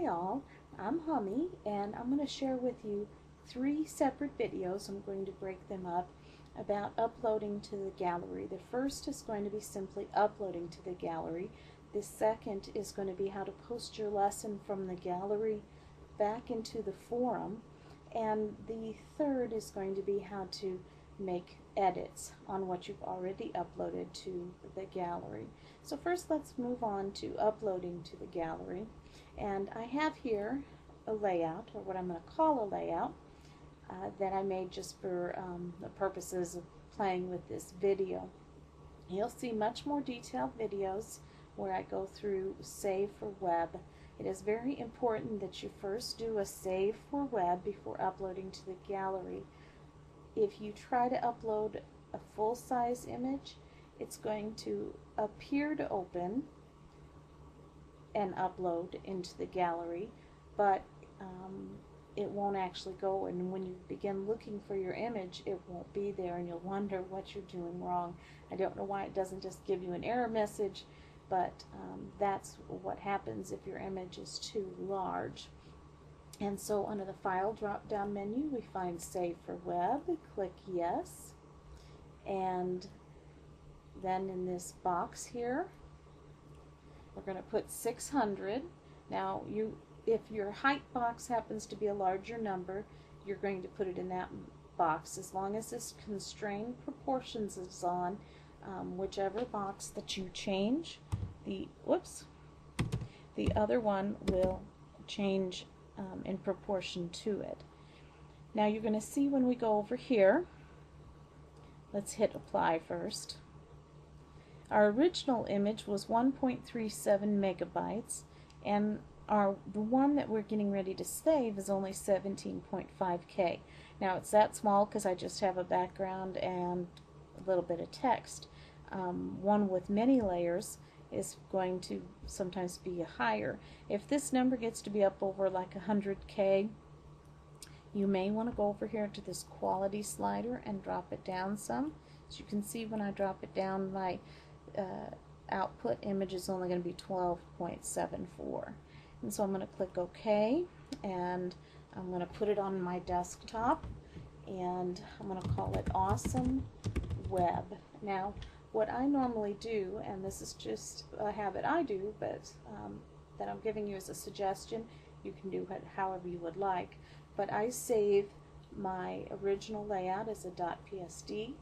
Hi all, I'm Hummy and I'm going to share with you 3 separate videos. I'm going to break them up about uploading to the gallery. The first is going to be simply uploading to the gallery. The second is going to be how to post your lesson from the gallery back into the forum. And the third is going to be how to make edits on what you've already uploaded to the gallery. So first let's move on to uploading to the gallery. And I have here a layout, or what I'm going to call a layout, that I made just for the purposes of playing with this video. You'll see much more detailed videos where I go through save for web. It is very important that you first do a save for web before uploading to the gallery. If you try to upload a full-size image, it's going to appear to open and upload into the gallery, but it won't actually go, and when you begin looking for your image, it won't be there and you'll wonder what you're doing wrong. I don't know why it doesn't just give you an error message, but that's what happens if your image is too large. And so under the File drop-down menu, we find Save for Web. Click Yes. And then in this box here, we're going to put 600. Now, if your height box happens to be a larger number, you're going to put it in that box. As long as this constrained proportions is on, whichever box that you change, the other one will change in proportion to it. Now you're going to see when we go over here, let's hit apply first. Our original image was 1.37 megabytes, and the one that we're getting ready to save is only 17.5K. Now it's that small because I just have a background and a little bit of text. One with many layers is going to sometimes be higher. If this number gets to be up over like 100K, you may want to go over here to this quality slider and drop it down some. As you can see, when I drop it down, my output image is only going to be 12.74. And so I'm going to click OK, and I'm going to put it on my desktop, and I'm going to call it Awesome Web. Now, what I normally do, and this is just a habit I do, but that I'm giving you as a suggestion, you can do it however you would like, but I save my original layout as a .psd,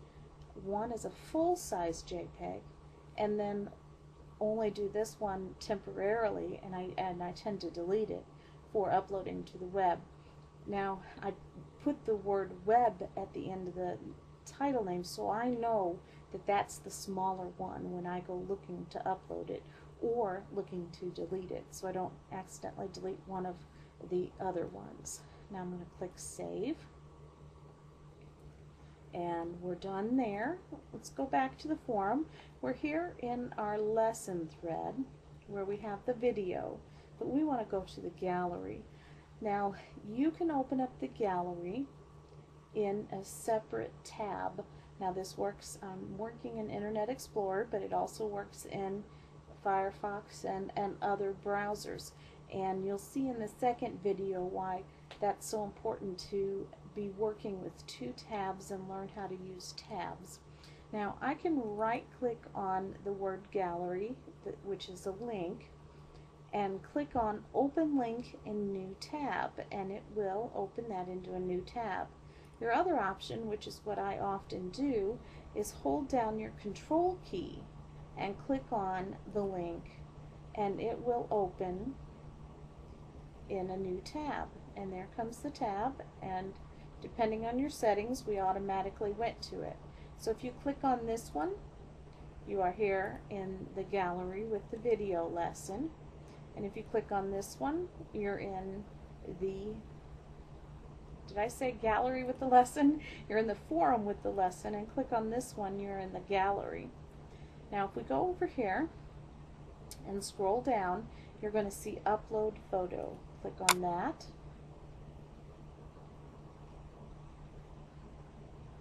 one as a full-size JPEG, and then only do this one temporarily, and I tend to delete it for uploading to the web. Now, I put the word web at the end of the title name so I know that that's the smaller one when I go looking to upload it or looking to delete it, so I don't accidentally delete one of the other ones. Now I'm going to click Save, and we're done there. Let's go back to the forum. We're here in our lesson thread where we have the video, but we want to go to the gallery. Now you can open up the gallery in a separate tab. Now this works, I'm working in Internet Explorer, but it also works in Firefox and other browsers. And you'll see in the second video why that's so important to be working with 2 tabs and learn how to use tabs. Now I can right click on the word gallery, which is a link, and click on Open Link in New Tab, and it will open that into a new tab. Your other option, which is what I often do, is hold down your Control key and click on the link, and it will open in a new tab. And there comes the tab, and depending on your settings, we automatically went to it. So if you click on this one, you are here in the gallery with the video lesson. And if you click on this one, you're in the, did I say gallery with the lesson? You're in the forum with the lesson, and click on this one, you're in the gallery. Now if we go over here and scroll down, you're going to see Upload Photo. Click on that.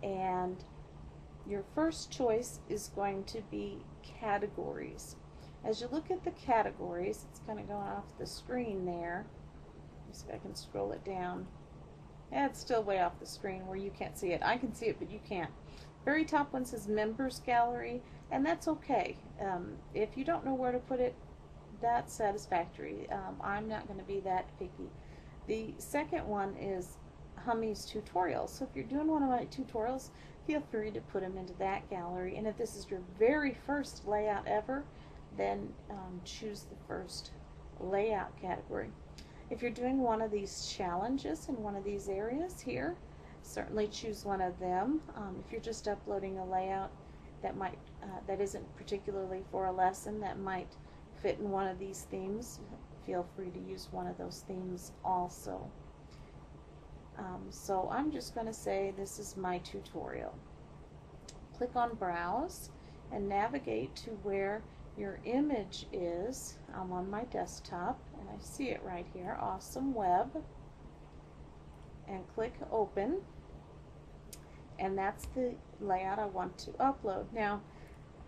And your first choice is going to be categories. As you look at the categories, it's kind of going off the screen there, see if I can scroll it down. Yeah, it's still way off the screen where you can't see it. I can see it, but you can't. Very top one says Members Gallery, and that's okay. If you don't know where to put it, that's satisfactory. I'm not going to be that picky. The second one is Hummy's Tutorials. So if you're doing one of my tutorials, feel free to put them into that gallery. And if this is your very first layout ever, then choose the first layout category. If you're doing one of these challenges in one of these areas here, certainly choose one of them. If you're just uploading a layout that might that isn't particularly for a lesson, that might fit in one of these themes, feel free to use one of those themes also. So I'm just going to say this is my tutorial. Click on Browse and navigate to where your image is. I'm on my desktop and I see it right here, Awesome Web, and click Open, and that's the layout I want to upload. Now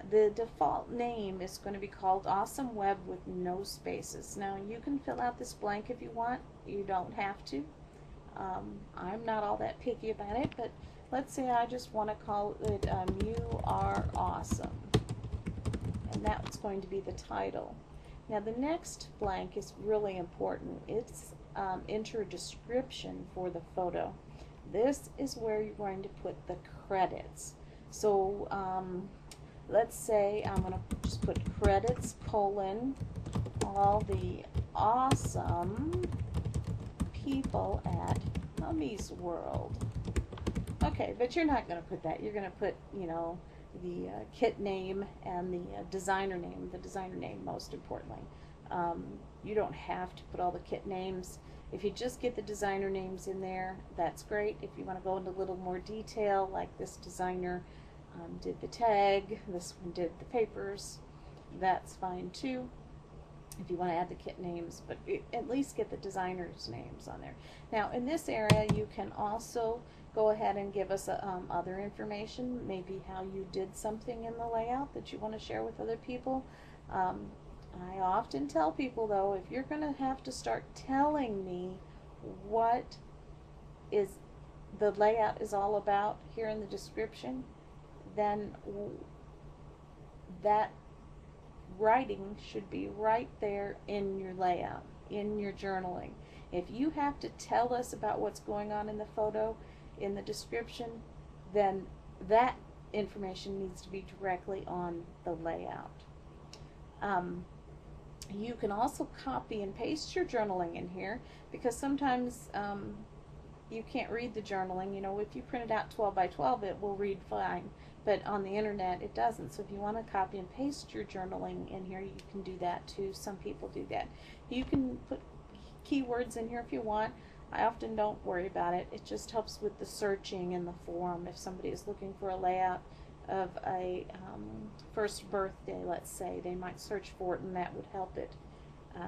the default name is going to be called Awesome Web with no spaces. Now you can fill out this blank if you want, you don't have to. I'm not all that picky about it, but let's say I just want to call it You Are Awesome, and that's going to be the title. Now the next blank is really important. It's enter a description for the photo. This is where you're going to put the credits. So let's say I'm going to just put credits colon all the awesome people at Mummy's World. Okay, but you're not going to put that. You're going to put, you know, the kit name and the designer name most importantly. You don't have to put all the kit names. If you just get the designer names in there, that's great. If you want to go into a little more detail, like this designer did the tag, this one did the papers, that's fine too, if you want to add the kit names, but at least get the designers' names on there. Now in this area you can also go ahead and give us other information, maybe how you did something in the layout that you want to share with other people. I often tell people though, if you're going to have to start telling me what is the layout is all about here in the description, then that writing should be right there in your layout, in your journaling. If you have to tell us about what's going on in the photo in the description, then that information needs to be directly on the layout. You can also copy and paste your journaling in here, because sometimes you can't read the journaling. You know, if you print it out 12 by 12, it will read fine, but on the internet it doesn't. So if you want to copy and paste your journaling in here, you can do that too. Some people do that. You can put keywords in here if you want. I often don't worry about it. It just helps with the searching in the forum. If somebody is looking for a layout of a first birthday, let's say, they might search for it and that would help it.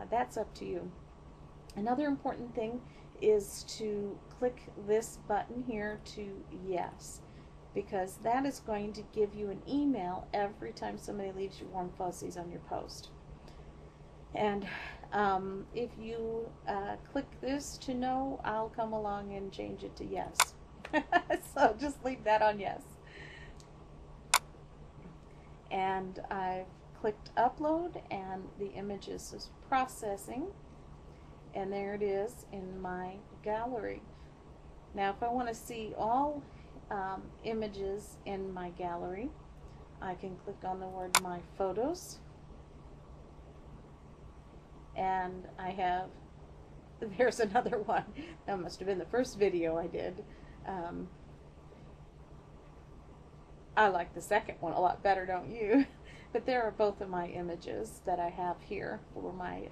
That's up to you. Another important thing is to click this button here to yes, because that is going to give you an email every time somebody leaves you warm fuzzies on your post. And if you click this to no, I'll come along and change it to yes. So just leave that on yes. And I've clicked upload and the image is processing, and there it is in my gallery. Now if I want to see all images in my gallery, I can click on the word My Photos, and I have, there's another one. That must have been the first video I did. I like the second one a lot better, don't you? But there are both of my images that I have here for my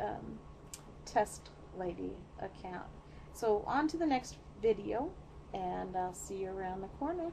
test lady account. So on to the next video, and I'll see you around the corner.